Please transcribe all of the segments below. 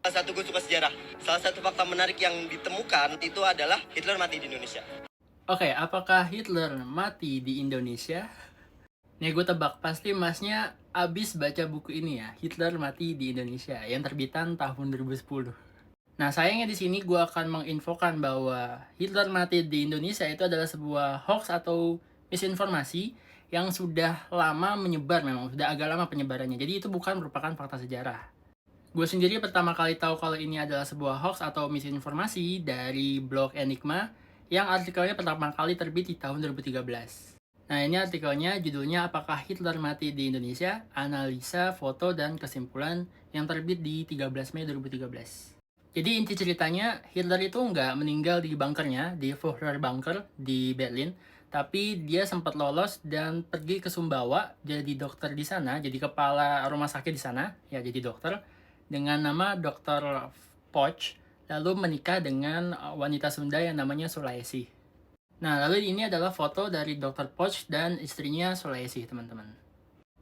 Salah satu gue suka sejarah. Salah satu fakta menarik yang ditemukan itu adalah Hitler mati di Indonesia. Oke, apakah Hitler mati di Indonesia? Nih gue tebak, pasti masnya abis baca buku ini ya, Hitler Mati di Indonesia, yang terbitan tahun 2010. Nah, sayangnya di sini gue akan menginfokan bahwa Hitler Mati di Indonesia itu adalah sebuah hoax atau misinformasi yang sudah lama menyebar memang, sudah agak lama penyebarannya. Jadi itu bukan merupakan fakta sejarah. Gue sendiri pertama kali tahu kalau ini adalah sebuah hoax atau misinformasi dari blog Enigma yang artikelnya pertama kali terbit di tahun 2013. Nah, ini artikelnya judulnya Apakah Hitler Mati di Indonesia? Analisa, foto, dan kesimpulan yang terbit di 13 Mei 2013. Jadi inti ceritanya, Hitler itu nggak meninggal di bunkernya, di Führer Bunker di Berlin, tapi dia sempat lolos dan pergi ke Sumbawa jadi dokter di sana, jadi kepala rumah sakit di sana, ya jadi dokter, dengan nama Dr. Poch, lalu menikah dengan wanita Sunda yang namanya Sulaesi. Nah, lalu ini adalah foto dari Dr. Poch dan istrinya Sulaesi, teman-teman.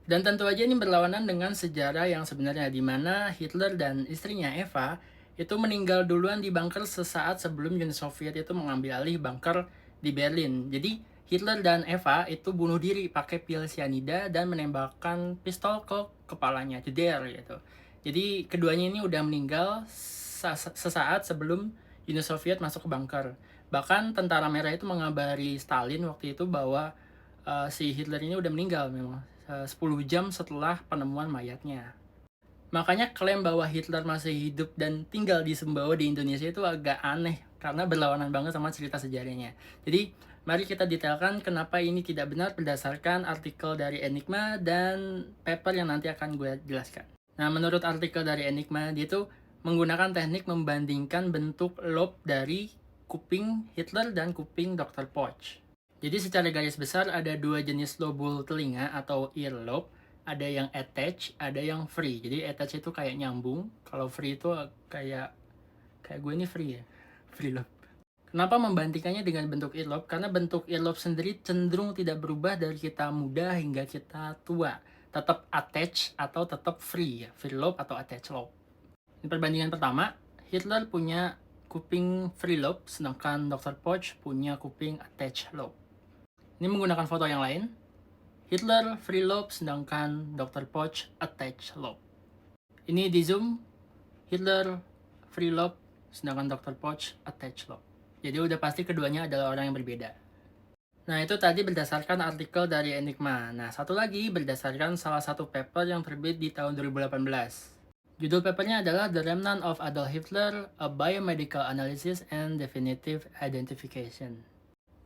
Dan tentu aja ini berlawanan dengan sejarah yang sebenarnya, di mana Hitler dan istrinya Eva itu meninggal duluan di bunker sesaat sebelum Uni Soviet itu mengambil alih bunker di Berlin. Jadi Hitler dan Eva itu bunuh diri pakai pil cyanida dan menembakkan pistol ke kepalanya, jeder gitu. Jadi keduanya ini udah meninggal sesaat sebelum Uni Soviet masuk ke bunker. Bahkan tentara merah itu mengabari Stalin waktu itu bahwa si Hitler ini udah meninggal memang 10 jam setelah penemuan mayatnya. Makanya klaim bahwa Hitler masih hidup dan tinggal di Sumbawa di Indonesia itu agak aneh karena berlawanan banget sama cerita sejarahnya. Jadi mari kita detailkan kenapa ini tidak benar berdasarkan artikel dari Enigma dan paper yang nanti akan gue jelaskan. Nah, menurut artikel dari Enigma, dia itu menggunakan teknik membandingkan bentuk lobe dari kuping Hitler dan kuping Dr. Poch. Jadi secara garis besar ada dua jenis lobul telinga atau earlobe, ada yang attach, ada yang free. Jadi attach itu kayak nyambung, kalau free itu kayak gue ini free ya, free lobe. Kenapa membandingkannya dengan bentuk earlobe? Karena bentuk earlobe sendiri cenderung tidak berubah dari kita muda hingga kita tua. Tetap attach atau tetap free ya, free lobe atau attach lobe. Di perbandingan pertama, Hitler punya kuping free lobe, sedangkan Dr. Poch punya kuping attach lobe. Ini menggunakan foto yang lain. Hitler free lobe, sedangkan Dr. Poch attach lobe. Ini di zoom, Hitler free lobe, sedangkan Dr. Poch attach lobe. Jadi udah pasti keduanya adalah orang yang berbeda. Nah, itu tadi berdasarkan artikel dari Enigma. Nah, satu lagi berdasarkan salah satu paper yang terbit di tahun 2018. Judul papernya adalah The Remnant of Adolf Hitler, A Biomedical Analysis and Definitive Identification.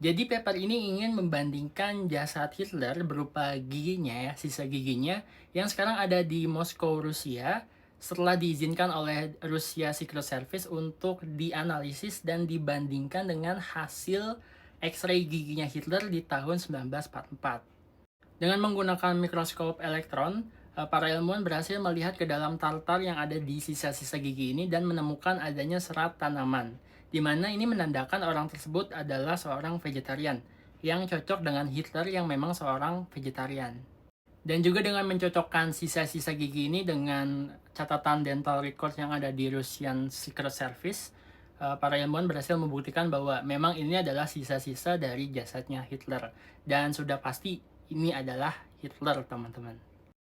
Jadi paper ini ingin membandingkan jasad Hitler berupa giginya ya, sisa giginya yang sekarang ada di Moskow, Rusia, setelah diizinkan oleh Russia Secret Service untuk dianalisis dan dibandingkan dengan hasil X-ray giginya Hitler di tahun 1944. Dengan menggunakan mikroskop elektron, para ilmuwan berhasil melihat ke dalam tartar yang ada di sisa-sisa gigi ini dan menemukan adanya serat tanaman, di mana ini menandakan orang tersebut adalah seorang vegetarian, yang cocok dengan Hitler yang memang seorang vegetarian. Dan juga dengan mencocokkan sisa-sisa gigi ini dengan catatan dental record yang ada di Russian Secret Service, para ilmuwan berhasil membuktikan bahwa memang ini adalah sisa-sisa dari jasadnya Hitler. Dan sudah pasti ini adalah Hitler, teman-teman.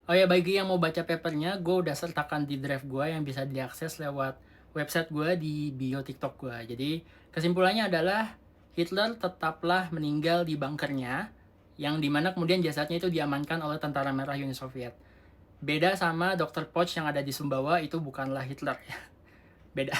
Oh ya, bagi yang mau baca papernya, gue udah sertakan di drive gue yang bisa diakses lewat website gue di bio TikTok gue. Jadi kesimpulannya adalah Hitler tetaplah meninggal di bunkernya, yang dimana kemudian jasadnya itu diamankan oleh tentara merah Uni Soviet. Beda sama Dr. Poch yang ada di Sumbawa, itu bukanlah Hitler ya. Beda.